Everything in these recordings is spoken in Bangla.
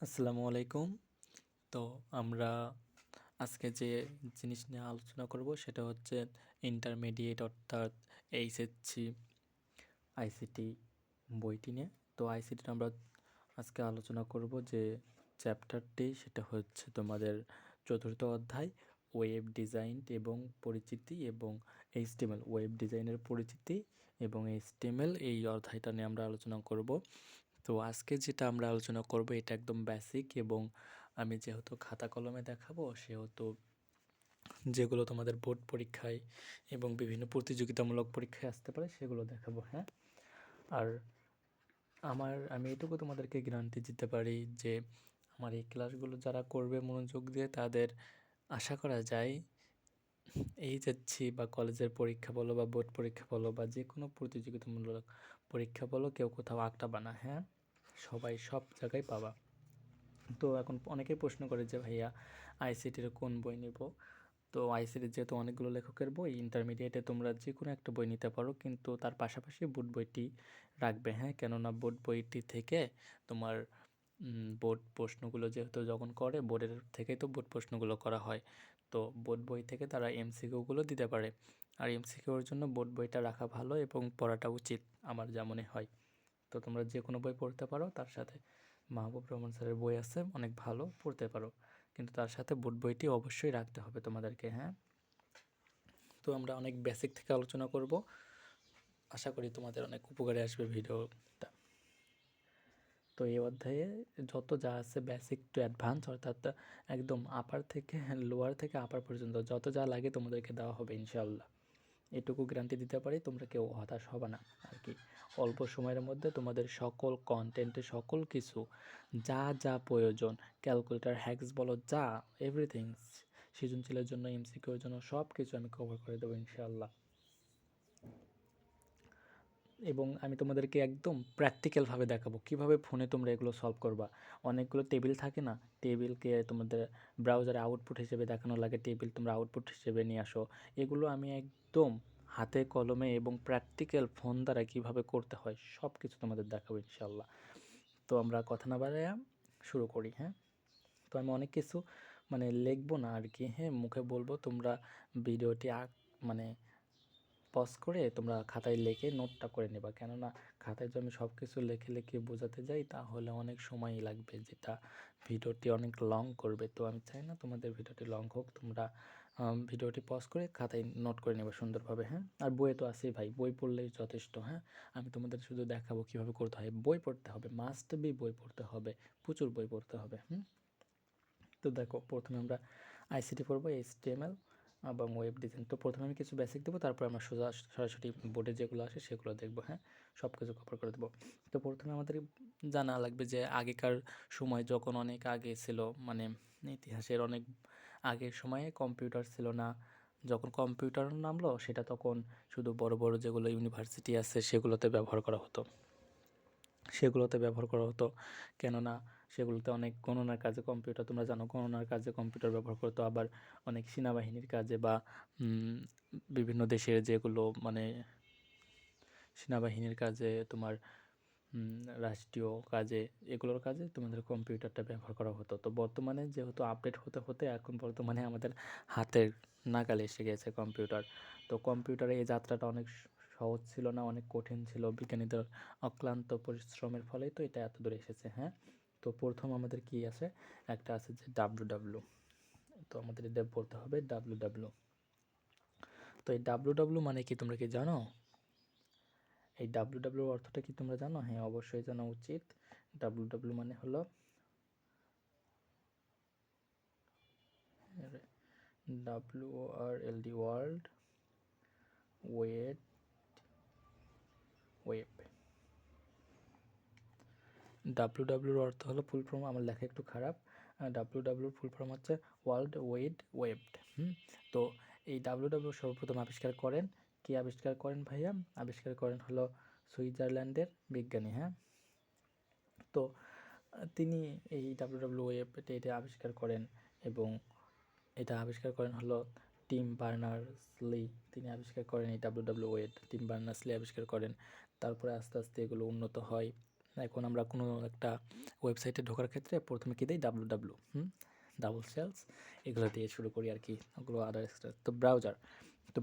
আসসালামু আলাইকুম। তো আমরা আজকে যে জিনিস নিয়ে আলোচনা করব সেটা হচ্ছে ইন্টারমিডিয়েট অর্থাৎ এইচএসসি আইসিটি বইটি নিয়ে। তো আইসিটির আমরা আজকে আলোচনা করব যে চ্যাপ্টারটি সেটা হচ্ছে তোমাদের চতুর্থ অধ্যায় ওয়েব ডিজাইন এবং পরিচিতি এবং এইচটিএমএল ওয়েব ডিজাইনের পরিচিতি এবং এইচটিএমএল এই অধ্যায়টা নিয়ে আমরা আলোচনা করব। তো আজকে যেটা আমরা আলোচনা করব এটা একদম বেসিক এবং আমি যেহেতু খাতা কলমে দেখাবো সেহেতু যেগুলো তোমাদের বোর্ড পরীক্ষায় এবং বিভিন্ন প্রতিযোগিতামূলক পরীক্ষায় আসতে পারে সেগুলো দেখাবো। হ্যাঁ, আর আমি এটুকু তোমাদেরকে গ্যারান্টি দিতে পারি যে আমার এই ক্লাসগুলো যারা করবে মনোযোগ দিয়ে তাদের আশা করা যায় এইচএসসি বা কলেজের পরীক্ষা বলো বা বোর্ড পরীক্ষা বলো বা যে কোনো প্রতিযোগিতামূলক পরীক্ষা বলো কেউ কোথাও আটকাবে না। হ্যাঁ, সবাই সব জায়গায় পাবা। তো এখন অনেকেই প্রশ্ন করে যে ভাইয়া আইসিটির কোন বই নিব। তো আইসিটির যেহেতু অনেকগুলো লেখকের বই, ইন্টারমিডিয়েটে তোমরা যে কোনো একটা বই নিতে পারো, কিন্তু তার পাশাপাশি বোর্ড বইটি রাখবে। হ্যাঁ, কেননা বোর্ড বইটি থেকে তোমার বোর্ড প্রশ্নগুলো যেহেতু যখন করে বোর্ডের থেকেই তো বোর্ড প্রশ্নগুলো করা হয়, তো বোর্ড বই থেকে তারা এমসিকিউগুলো দিতে পারে। আর এমসিকিউর জন্য বোর্ড বইটা রাখা ভালো এবং পড়াটা উচিত আমার যা মনে হয়। তো তোমরা যে কোনো বই পড়তে পারো, তার সাথে মাহবুব রহমান স্যারের বই আছে অনেক ভালো, পড়তে পারো, কিন্তু তার সাথে বোর্ড বইটি অবশ্যই রাখতে হবে তোমাদেরকে। হ্যাঁ, তো আমরা অনেক বেসিক থেকে আলোচনা করব, আশা করি তোমাদের অনেক উপকারে আসবে ভিডিওটা। তো এই অধ্যায়ে যত যা আছে বেসিক টু অ্যাডভান্স অর্থাৎ একদম আপার থেকে লোয়ার থেকে আপার পর্যন্ত যত যা লাগে তোমাদেরকে দেওয়া হবে ইনশাআল্লাহ। এটুকু গ্যারান্টি দিতে পারি, তোমরা কেউ হতাশ হবে না আর কি। অল্প সময়ের মধ্যে তোমাদের সকল কন্টেন্টে সকল কিছু যা যা প্রয়োজন, ক্যালকুলেটর হ্যাক্স বলো, যা এভরিথিং, সৃজনশীলের জন্য এমসিকিউর জন্য সব কিছু আমি কভার করে দেবো ইনশাআল্লাহ। এবং আমি তোমাদেরকে একদম প্র্যাকটিক্যালভাবে দেখাবো কিভাবে ফোনে তোমরা এগুলো সলভ করবা। অনেকগুলো টেবিল থাকে না, টেবিলকে তোমাদের ব্রাউজারে আউটপুট হিসেবে দেখানো লাগে, টেবিল তোমরা আউটপুট হিসেবে নিয়ে আসো। এগুলো আমি একদম হাতে কলমে এবং প্র্যাকটিক্যাল ফোন দ্বারা কীভাবে করতে হয় সব কিছু তোমাদের দেখাবো ইনশাল্লাহ। তো আমরা কথা না বাড়াইয়া শুরু করি। হ্যাঁ, তো আমি অনেক কিছু লিখবো না আর কি। হ্যাঁ, মুখে বলবো, তোমরা ভিডিওটি মানে পজ করে তোমরা খাতায় লিখে নোটটা করে নেবা, কেননা খাতায় যদি আমি সব কিছু লিখে লিখে বোঝাতে যাই তাহলে অনেক সময়ই লাগবে, যেটা ভিডিওটি অনেক লং করবে। তো আমি চাই না তোমাদের ভিডিওটি লং হোক, তোমরা ভিডিওটি পজ করে খাতায় নোট করে নেবে সুন্দরভাবে। হ্যাঁ, আর বইয়ে তো আছেই ভাই, বই পড়লেই যথেষ্ট। হ্যাঁ, আমি তোমাদের শুধু দেখাবো কীভাবে করতে হয়। বই পড়তে হবে, মাস্ট বি বই পড়তে হবে, প্রচুর বই পড়তে হবে। তো দেখো, প্রথমে আমরা আইসিটি পড়বো, এইচটিএমএল এবং ওয়েব ডিজাইন। তো প্রথমে আমি কিছু বেসিক দেবো, তারপর আমরা সরাসরি বোর্ডে যেগুলো আসে সেগুলো দেখবো। হ্যাঁ, সব কিছু কভার করে দেবো। তো প্রথমে আমাদের জানা লাগবে যে আগেকার সময় যখন অনেক আগে ছিল, ইতিহাসের অনেক আগের সময়ে কম্পিউটার ছিল না। যখন কম্পিউটার নামলো সেটা তখন শুধু বড় বড় যেগুলো ইউনিভার্সিটি আছে সেগুলোতে ব্যবহার করা হতো। কেননা সেগুলোতে অনেক গণনার কাজে কম্পিউটার, তোমরা জানো গণনার কাজে কম্পিউটার ব্যবহার করতো, আবার অনেক সেনাবাহিনীর কাজে বা বিভিন্ন দেশের যেগুলো সেনাবাহিনীর কাজে, তোমার রাষ্ট্রীয় কাজে, এগুলোর কাজে তোমাদের কম্পিউটারটা ব্যবহার করা হতো। তো বর্তমানে যেহেতু আপডেট হতে হতে এখন বর্তমানে আমাদের হাতের নাগালে এসে গেছে কম্পিউটার। তো কম্পিউটারে এই যাত্রাটা অনেক সহজ ছিল না, অনেক কঠিন ছিল। বিজ্ঞানীদের অক্লান্ত পরিশ্রমের ফলেই তো এটা এত দূরে এসেছে। হ্যাঁ, তো প্রথম আমাদের কি আছে, একটা আছে যে ডাব্লু। তো আমাদের এটা পড়তে হবে ডাব্লু। তো এই ডাব্লু মানে কি তোমরা কি জানো? এই ডাব্লুর অর্থটা কি তোমরা জানো? হ্যাঁ, অবশ্যই জানা উচিত। ডাব্লু মানে হলো WORLD, ওয়ার্ল্ড ওয়েড ওয়েব। ডাব্লুর অর্থ হলো ফুল ফর্ম, আমার লেখা একটু খারাপ। ডাব্লুর ফুল ফর্ম হচ্ছে ওয়ার্ল্ড ওয়েড ওয়েব। তো এই ডাব্লু সর্বপ্রথম আবিষ্কার করেন, কে আবিষ্কার করেন ভাইয়া? আবিষ্কার করেন হলো সুইজারল্যান্ডের বিজ্ঞানী। হ্যাঁ, তো তিনি এই ওয়েবটা এটা আবিষ্কার করেন এবং এটা আবিষ্কার করেন হলো টিম বার্নার্স-লি। তিনি আবিষ্কার করেন এই ওয়েড, টিম বার্নার্স-লি আবিষ্কার করেন। তারপরে আস্তে আস্তে এগুলো উন্নত হয়, এখন আমরা কোনো একটা ওয়েবসাইটে ঢোকার ক্ষেত্রে প্রথমে কী দিই ডাব্লু ডাবল সেলস এগুলো দিয়ে শুরু করি আর কি, ওগুলো আদার এক্সট্রা। তো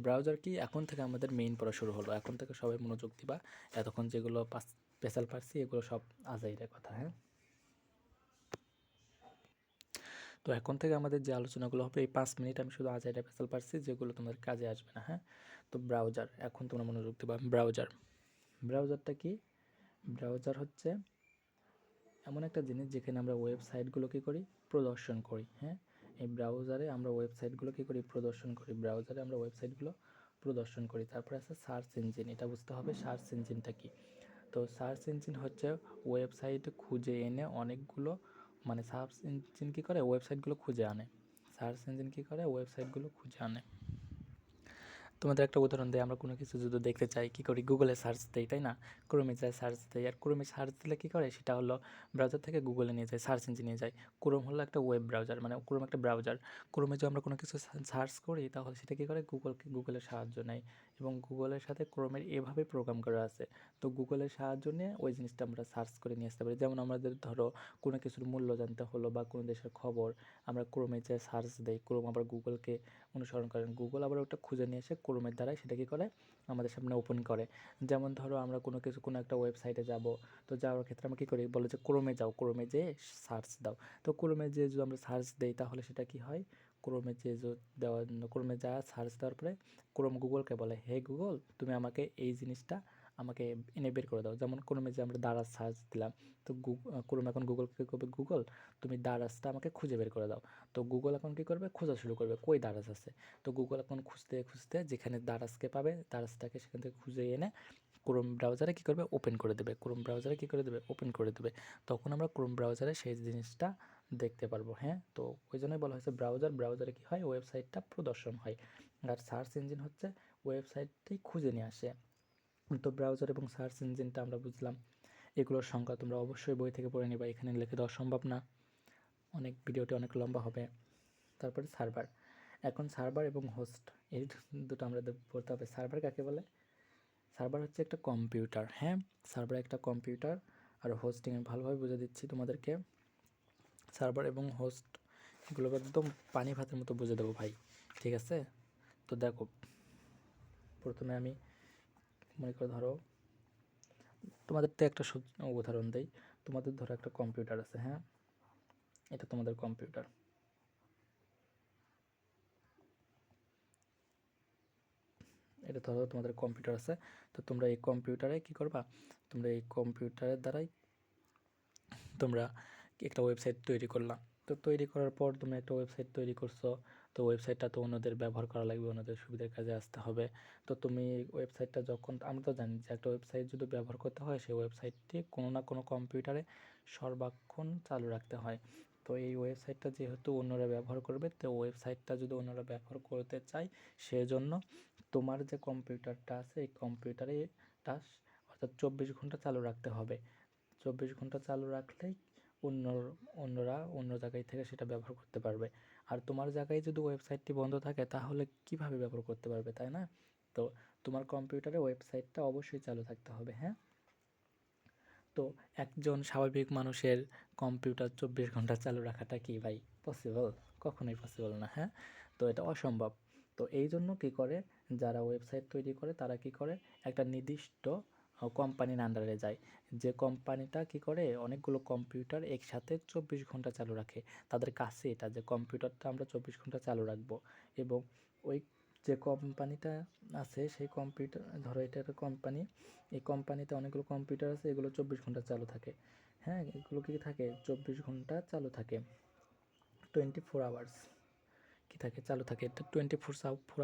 ব্রাউজার কি এখন থেকে আমাদের মেইন পড়া শুরু হলো, এখন থেকে সবাই মনোযোগ দিবা। এতক্ষণ যেগুলো স্পেশাল পারছি এগুলো সব আজাইরের কথা। হ্যাঁ, তো এখন থেকে আমাদের যে আলোচনাগুলো হবে এই 5 মিনিট আমি শুধু আজাইরা স্পেশাল পারছি, যেগুলো তোমাদের কাজে আসবে না। হ্যাঁ, তো ব্রাউজার, এখন তোমরা মনোযোগ দিবা। ব্রাউজারটা কি? ব্রাউজার হচ্ছে এমন একটা জিনিস যেখানে আমরা ওয়েবসাইটগুলো কী করি, প্রদর্শন করি। হ্যাঁ, এই ব্রাউজারে আমরা ওয়েবসাইটগুলো কী করি, প্রদর্শন করি। ব্রাউজারে আমরা ওয়েবসাইটগুলো প্রদর্শন করি। তারপরে আছে সার্চ ইঞ্জিন, এটা বুঝতে হবে সার্চ ইঞ্জিনটা কী। তো সার্চ ইঞ্জিন হচ্ছে ওয়েবসাইট খুঁজে এনে অনেকগুলো, মানে সার্চ ইঞ্জিন কী করে, ওয়েবসাইটগুলো খুঁজে আনে। সার্চ ইঞ্জিন কী করে, ওয়েবসাইটগুলো খুঁজে আনে। তোমাদের একটা উদাহরণ দেয়, আমরা কোনো কিছু যদি দেখতে চাই কী করি, গুগলে সার্চ দিই, তাই না? ক্রোমে যায় সার্চ দিই, আর ক্রোমে সার্চ দিলে কী করে, সেটা হলো ব্রাউজার থেকে গুগলে নিয়ে যায়, সার্চ ইঞ্জিনে নিয়ে যায়। ক্রোম হলো একটা ওয়েব ব্রাউজার, মানে ক্রোম একটা ব্রাউজার। ক্রোমে যদি আমরা কোনো কিছু সার্চ করি তাহলে সেটা কী করে, গুগলের সাহায্য নেয়, এবং গুগলের সাথে ক্রোমের এভাবে প্রোগ্রাম করা আছে। তো গুগলের সাহায্য নিয়ে ওই জিনিসটা আমরা সার্চ করে নিয়ে আসতে পারি। যেমন আমাদের ধরো কোনো কিছুর মূল্য জানতে হলো বা কোনো দেশের খবর, আমরা ক্রোমে যে সার্চ দেই, ক্রোম আবার গুগলকে অনুসরণ করেন, গুগল আবার ওটা খুঁজে নিয়ে এসে ক্রোমের দ্বারাই সেটা কী করে, আমাদের সামনে ওপেন করে। যেমন ধরো আমরা কোনো একটা ওয়েবসাইটে যাব, তো যাওয়ার ক্ষেত্রে আমরা কী করি, বলে যে ক্রোমে যাও, ক্রোমে যেয়ে সার্চ দাও। তো ক্রোমে যেয়ে যদি আমরা সার্চ দিই তাহলে সেটা কী হয়, ক্রোমে যে ক্রোমে যা সার্চ দেওয়ার পরে ক্রোম গুগলকে বলে, হে গুগল তুমি আমাকে এই জিনিসটা আমাকে এনে বের করে দাও। যেমন ক্রোমে যে আমরা দারাজ সার্চ দিলাম, তো ক্রোম এখন গুগলকে করবে, গুগল তুমি দারাজটা আমাকে খুঁজে বের করে দাও। তো গুগল এখন কী করবে, খোঁজা শুরু করবে কই দারাজ আছে। তো গুগল এখন খুঁজতে খুঁজতে যেখানে দারাজকে পাবে, দারাজটাকে সেখান থেকে খুঁজে এনে ক্রোম ব্রাউজারে কী করবে, ওপেন করে দেবে। ক্রোম ব্রাউজারে কী করে দেবে, ওপেন করে দেবে। তখন আমরা ক্রোম ব্রাউজারে সেই জিনিসটা দেখতে পারবো। হ্যাঁ, তো ওই জন্যই বলা হয়েছে ব্রাউজারে কী হয়, ওয়েবসাইটটা প্রদর্শন হয়। আর সার্চ ইঞ্জিন হচ্ছে ওয়েবসাইটটি খুঁজে নিয়ে আসে। তো ব্রাউজার এবং সার্চ ইঞ্জিনটা আমরা বুঝলাম। এগুলোর সংখ্যা তোমরা অবশ্যই বই থেকে পড়ে নিবা, এখানে লিখে দেওয়া সম্ভব না, ভিডিওটি অনেক লম্বা হবে। তারপরে সার্ভার, এখন সার্ভার এবং হোস্ট এই দুটো আমরা পড়তে হবে। সার্ভার কাকে বলে, সার্ভার হচ্ছে একটা কম্পিউটার। হ্যাঁ, সার্ভার একটা কম্পিউটার। আর হোস্টিং আমি ভালোভাবে বুঝে দিচ্ছি তোমাদেরকে। সার্ভার এবং হোস্ট এগুলো একদম পানি ভাতের মতো বুঝে দেবো ভাই, ঠিক আছে? তো দেখো, প্রথমে আমি মনে করে ধরো তোমাদের তো একটা উদাহরণ দেই। তোমাদের ধরো একটা কম্পিউটার আছে। হ্যাঁ, এটা তোমাদের কম্পিউটার, এটা ধরো তোমাদের কম্পিউটার আছে। তো তোমরা এই কম্পিউটারে কী করবা, তোমরা এই কম্পিউটারের দ্বারাই তোমরা একটা ওয়েবসাইট তৈরি করলাম। তো তৈরি করার পর তুমি একটা ওয়েবসাইট তৈরি করছো, তো ওয়েবসাইটটা তো অন্যদের ব্যবহার করা লাগবে, অন্যদের সুবিধার কাজে আসতে হবে। তো তুমি ওয়েবসাইটটা যখন, আমরা তো জানি যে একটা ওয়েবসাইট যদি ব্যবহার করতে হয় সেই ওয়েবসাইটটি কোনো না কোনো কম্পিউটারে সর্বক্ষণ চালু রাখতে হয়। তো এই ওয়েবসাইটটা যেহেতু অন্যরা ব্যবহার করবে, তো ওয়েবসাইটটা যদি অন্যরা ব্যবহার করতে চায়, সেজন্য তোমার যে কম্পিউটারটা আছে এই কম্পিউটারটা অর্থাৎ 24 ঘন্টা চালু রাখতে হবে। 24 ঘন্টা চালু রাখলেই অন্যরা অন্য জায়গায় থেকে সেটা ব্যবহার করতে পারবে। আর তোমার জায়গায় যদি ওয়েবসাইটটি বন্ধ থাকে তাহলে কিভাবে ব্যবহার করতে পারবে, তাই না? তো তোমার কম্পিউটারে ওয়েবসাইটটা অবশ্যই চালু থাকতে হবে। হ্যাঁ, তো একজন স্বাভাবিক মানুষের কম্পিউটার 24 ঘন্টা চালু রাখাটা কি ভাই পসিবল? কখনোই পসিবল না। হ্যাঁ, তো এটা অসম্ভব। তো এই জন্য কী করে, যারা ওয়েবসাইট তৈরি করে তারা কী করে, একটা নির্দিষ্ট কোম্পানির আন্ডারে যায়, যে কোম্পানিটা কী করে অনেকগুলো কম্পিউটার একসাথে 24 ঘন্টা চালু রাখে। তাদের কাছে এটা, যে কম্পিউটারটা আমরা 24 ঘন্টা চালু রাখবো, এবং ওই যে কোম্পানিটা আছে সেই কম্পিউটার, ধরো এটা একটা কোম্পানি, এই কোম্পানিতে অনেকগুলো কম্পিউটার আছে, এগুলো 24 ঘন্টা চালু থাকে। হ্যাঁ, এগুলো কী থাকে, 24 ঘন্টা চালু থাকে, 24 আওয়ার্স কী থাকে, চালু থাকে, এটা 24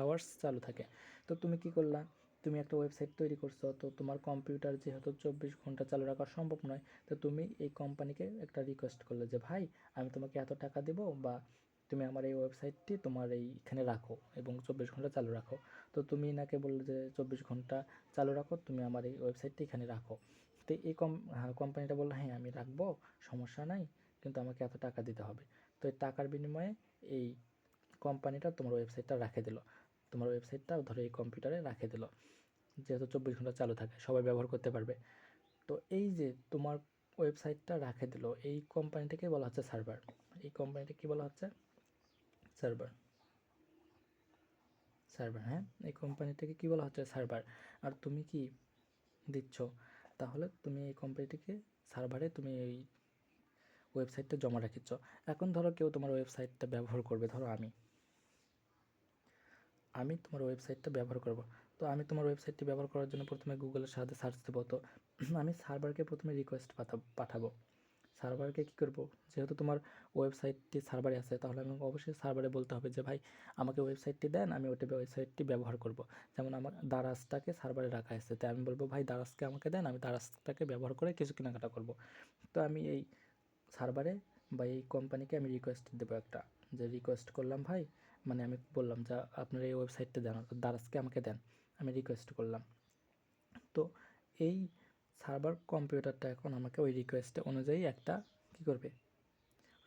আওয়ার্স চালু থাকে। তো তুমি কী করলা, তুমি একটা ওয়েবসাইট তৈরি করছো, তো তোমার কম্পিউটার যেহেতু 24 ঘন্টা চালু রাখা সম্ভব নয়, তো তুমি এই কোম্পানিকে একটা রিকোয়েস্ট করলে যে ভাই আমি তোমাকে এত টাকা দেবো, বা তুমি আমার এই ওয়েবসাইটটি তোমার এইখানে রাখো এবং 24 ঘন্টা চালু রাখো। তো তুমি এনাকে বললে যে 24 ঘন্টা চালু রাখো, তুমি আমার এই ওয়েবসাইটটি এখানে রাখো। তো এই কোম্পানিটা বললো হ্যাঁ আমি রাখবো, সমস্যা নাই, কিন্তু আমাকে এত টাকা দিতে হবে। তো এই টাকার বিনিময়ে এই কোম্পানিটা তোমার ওয়েবসাইটটা রেখে দিল, তোমার ওয়েবসাইটটা ধরো এই কম্পিউটারে রেখে দিল, যেহেতু 24 ঘন্টা চালু থাকে, সবাই ব্যবহার করতে পারবে। তো এই যে তোমার ওয়েবসাইটটা রাখে দিল, এই কোম্পানিটাকে বলা হচ্ছে সার্ভার। এই কোম্পানিটা কি বলা হচ্ছে? সার্ভার। সার্ভার, হ্যাঁ, এই কোম্পানিটাকে কি বলা হচ্ছে? সার্ভার। আর তুমি কি দিচ্ছ? তাহলে তুমি এই কোম্পানিটিকে সার্ভারে তুমি এই ওয়েবসাইটটা জমা রাখিচ্ছ। এখন ধরো কেউ তোমার ওয়েবসাইটটা ব্যবহার করবে, ধরো আমি তোমার ওয়েবসাইটটা ব্যবহার করব। তো আমি তোমার ওয়েবসাইটটি ব্যবহার করার জন্য প্রথমে গুগলের সাহায্যে সার্চ দেবো। তো আমি সার্ভারকে প্রথমে রিকোয়েস্ট পাঠাবো। সার্ভারকে কী করবো, যেহেতু তোমার ওয়েবসাইটটি সার্ভারে আছে, তাহলে আমি অবশ্যই সার্ভারে বলতে হবে যে ভাই আমাকে ওয়েবসাইটটি দেন, আমি ওয়েবসাইটটি ব্যবহার করব। যেমন আমার দারাজটাকে সার্ভারে রাখা আছে, তাই আমি বলবো ভাই দারাজকে আমাকে দেন, আমি দারাজটাকে ব্যবহার করে কিছু কেনাকাটা করব। তো আমি এই সার্ভারে বা এই কোম্পানিকে আমি রিকোয়েস্ট দেবো একটা, যে রিকোয়েস্ট করলাম ভাই, মানে আমি বললাম যে আপনার এই ওয়েবসাইটটা দেন, দারাজকে আমাকে দেন, আমি রিকোয়েস্ট করলাম। তো এই সার্ভার কম্পিউটারটা এখন আমাকে ওই রিকোয়েস্ট অনুযায়ী একটা কী করবে,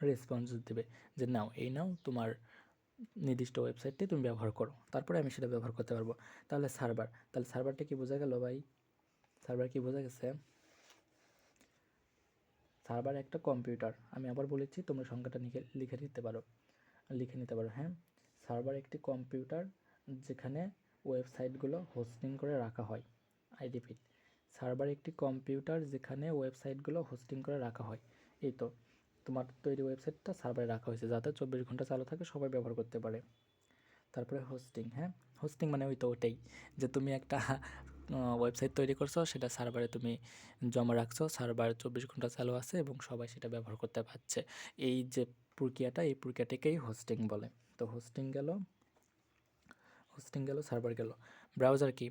রেসপন্স দেবে যে নাও, এই নাও তোমার নির্দিষ্ট ওয়েবসাইটটি তুমি ব্যবহার করো, তারপরে আমি সেটা ব্যবহার করতে পারবো। তাহলে সার্ভারটা কি বোঝা গেল ভাই? সার্ভার কি বোঝা গেছে? সার্ভার একটা কম্পিউটার, আমি আবার বলেছি তোমরা সংখ্যাটা লিখে নিতে পারো, হ্যাঁ। সার্ভার একটি কম্পিউটার যেখানে ওয়েবসাইটগুলো হোস্টিং করে রাখা হয়। আই রিপিট, সার্ভার একটি কম্পিউটার যেখানে ওয়েবসাইটগুলো হোস্টিং করে রাখা হয়। এই তো তোমার তৈরি ওয়েবসাইটটা সার্ভারে রাখা হয়েছে যাতে 24 ঘন্টা চালু থাকে, সবাই ব্যবহার করতে পারে। তারপরে হোস্টিং, হ্যাঁ, হোস্টিং মানে ওটাই যে তুমি একটা ওয়েবসাইট তৈরি করছো, সেটা সার্ভারে তুমি জমা রাখছো, সার্ভার 24 ঘন্টা চালু আছে এবং সবাই সেটা ব্যবহার করতে পারছে। এই যে এই প্রক্রিয়াটাকেই হোস্টিং বলে। তো হোস্টিং গেল, সার্ভার গেল। ব্রাউজার কি?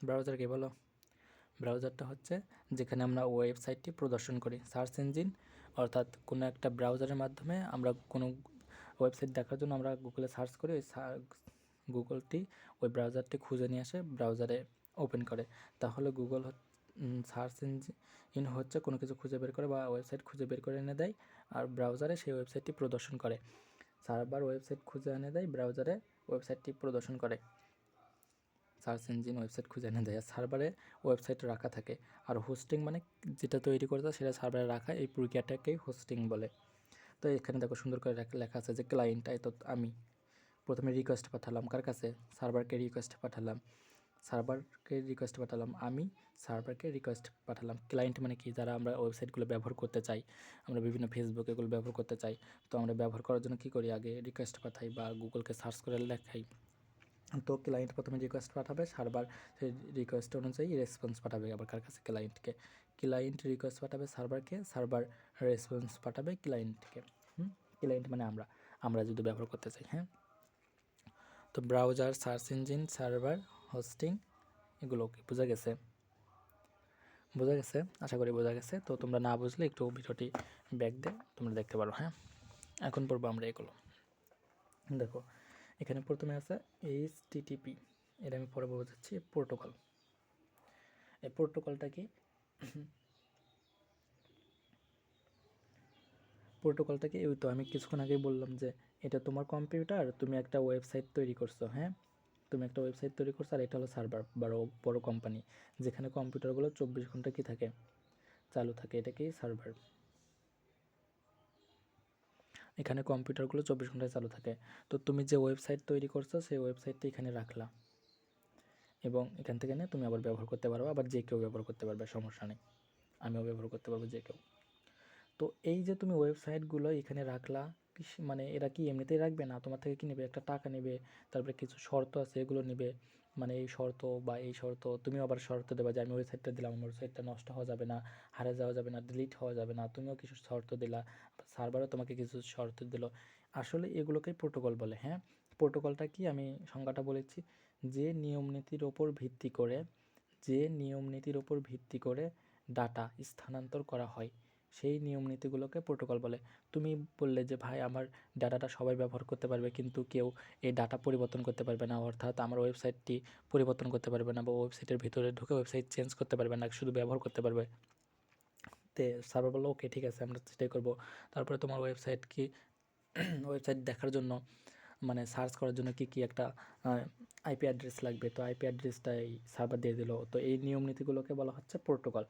ব্রাউজার কি বলো? ব্রাউজারটা হচ্ছে যেখানে আমরা ওয়েবসাইটটি প্রদর্শন করি। সার্চ ইঞ্জিন, অর্থাৎ কোনো একটা ব্রাউজারের মাধ্যমে আমরা কোনো ওয়েবসাইট দেখার জন্য আমরা গুগলে সার্চ করি, ওই গুগলটি ওই ব্রাউজারটি খুঁজে নিয়ে আসে, ব্রাউজারে ওপেন করে। তাহলে গুগল সার্চ ইঞ্জিন হচ্ছে কোনো কিছু খুঁজে বের করে বা ওয়েবসাইট খুঁজে বের করে এনে দেয়, আর ব্রাউজারে সেই ওয়েবসাইটটি প্রদর্শন করে। সার্ভার ওয়েবসাইট খুঁজে এনে দেয়, ব্রাউজারে ওয়েবসাইটটি প্রদর্শন করে। সার্চ ইঞ্জিন ওয়েবসাইট খুঁজে এনে দেয়, আর সার্ভারে ওয়েবসাইট রাখা থাকে। আর হোস্টিং মানে যেটা তৈরি করতে সেটা সার্ভারে রাখা, এই প্রক্রিয়াটাকেই হোস্টিং বলে। তো এখানে দেখো সুন্দর করে লেখা আছে যে ক্লায়েন্ট, তো আমি প্রথমে রিকোয়েস্ট পাঠালাম কার কাছে? সার্ভারকে রিকোয়েস্ট পাঠালাম। আমি সার্ভারকে রিকোয়েস্ট পাঠালাম। ক্লায়েন্ট মানে কি? যারা আমরা ওয়েবসাইটগুলো ব্যবহার করতে চাই, আমরা বিভিন্ন ফেসবুক এগুলো ব্যবহার করতে চাই, তো আমরা ব্যবহার করার জন্য কী করি, আগে রিকোয়েস্ট পাঠাই বা গুগলকে সার্চ করে লেখাই। তো ক্লায়েন্ট প্রথমে রিকোয়েস্ট পাঠাবে, সার্ভার সেই রিকোয়েস্ট অনুযায়ী রেসপন্স পাঠাবে আবার কার কাছে? ক্লায়েন্টকে। ক্লায়েন্ট রিকোয়েস্ট পাঠাবে সার্ভারকে, সার্ভার রেসপন্স পাঠাবে ক্লায়েন্টকে। ক্লায়েন্ট মানে আমরা যদি ব্যবহার করতে চাই, হ্যাঁ। তো browser, search engine, server, hosting, এগুলো কি বোঝা গেছে? আশা করি বোঝা গেছে। তো তোমরা না বুঝলে একটু ভিডিওটি ব্যাক দিয়ে তোমরা দেখতে পারো, হ্যাঁ। এখন পড়বো আমরা এগুলো। দেখো এখানে প্রথমে আছে HTTP, এটা আমি পরে বোঝাচ্ছি। প্রোটোকল, এই প্রোটোকলটা কি? ওই তো আমি কিছুক্ষণ আগেই বললাম যে এটা তোমার কম্পিউটার, তুমি একটা ওয়েবসাইট তৈরি করছো, হ্যাঁ, আর এটা হলো সার্ভার, বড় কোম্পানি যেখানে কম্পিউটারগুলো 24 ঘন্টা কি থাকে, চালু থাকে, এটাকেই সার্ভার। এখানে কম্পিউটারগুলো 24 ঘন্টায় চালু থাকে। তো তুমি যে ওয়েবসাইট তৈরি করছো সেই ওয়েবসাইটটি এখানে রাখলা, এবং এখান থেকে নিয়ে তুমি আবার ব্যবহার করতে পারবে, আবার যে কেউ ব্যবহার করতে পারবে, সমস্যা নেই, আমিও ব্যবহার করতে পারবো, যে কেউ। তো এই যে তুমি ওয়েবসাইটগুলো এখানে রাখলা, মানে এরা কি এমনিতেই রাখবে না, তোমার থেকে কি নেবে? একটা টাকা নেবে, তারপরে কিছু শর্ত আছে এগুলো নেবে, মানে এই শর্ত তুমি আবার শর্ত দেবে যে আমি ওয়েবসাইটটা দিলাম, আমার ওয়েবসাইটটা নষ্ট হওয়া যাবে না, হারিয়ে যাওয়া যাবে না, ডিলিট হওয়া যাবে না, তুমিও কিছু শর্ত দিলা, সার্ভারও তোমাকে কিছু শর্ত দিল। আসলে এগুলোকেই প্রোটোকল বলে, হ্যাঁ। প্রোটোকলটা কি আমি সংজ্ঞাটা বলেছি, যে নিয়মনীতির ওপর ভিত্তি করে ডাটা স্থানান্তর করা হয়, সেই নিয়মনীতিগুলোকে প্রোটোকল বলে। তুমি বললে যে ভাই আমার ডাটাটা সবাই ব্যবহার করতে পারবে, কিন্তু কেউ এই ডাটা পরিবর্তন করতে পারবে না, অর্থাৎ আমার ওয়েবসাইটটি পরিবর্তন করতে পারবে না, বা ওয়েবসাইটের ভিতরে ঢুকে ওয়েবসাইট চেঞ্জ করতে পারবে না, শুধু ব্যবহার করতে পারবে। তে সার্ভার বললো ওকে ঠিক আছে, আমরা সেটাই করবো। তারপরে তোমার ওয়েবসাইট ওয়েবসাইট দেখার জন্য, মানে সার্চ করার জন্য কি একটা আইপি অ্যাড্রেস লাগবে, তো আইপি অ্যাড্রেসটা এই সার্ভার দিয়ে দিল। তো এই নিয়ম নীতিগুলোকে বলা হচ্ছে প্রোটোকল।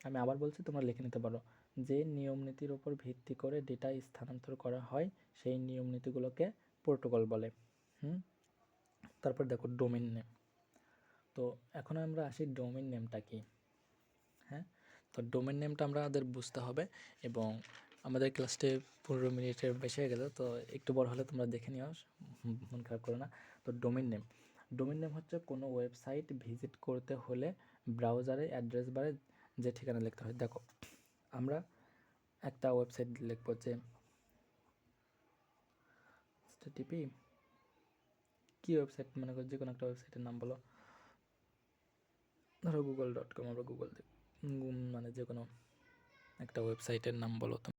আমি আবার বলছি, তোমরা লিখে নিতে পারো। যে নিয়ম নীতির ওপর ভিত্তি করে ডেটা স্থানান্তর করা হয় সেই নিয়ম নীতিগুলোকে প্রোটোকল বলে। তারপর দেখো ডোমেন নেম। তো এখন আমরা আসি ডোমেন নেমটা কি। হ্যাঁ, তো ডোমেন নেমটা আমাদের বুঝতে হবে, এবং আমাদের ক্লাসটি 15 মিনিটের বেশি হয়ে গেল, তো একটু বড় হলে তোমরা দেখে নিও, মন খারাপ করো না। তো ডোমেন নেম হচ্ছে কোনো ওয়েবসাইট ভিজিট করতে হলে ব্রাউজারে অ্যাড্রেস বারে যে ঠিকানা লিখতে হয়। দেখো আমরা একটা ওয়েবসাইট লিখবো, যে টিপি কী ওয়েবসাইট, মনে করো যে কোনো একটা ওয়েবসাইটের নাম বলো, ধরো google.com, আমরা গুগল মানে যে কোনো একটা ওয়েবসাইটের নাম বলো।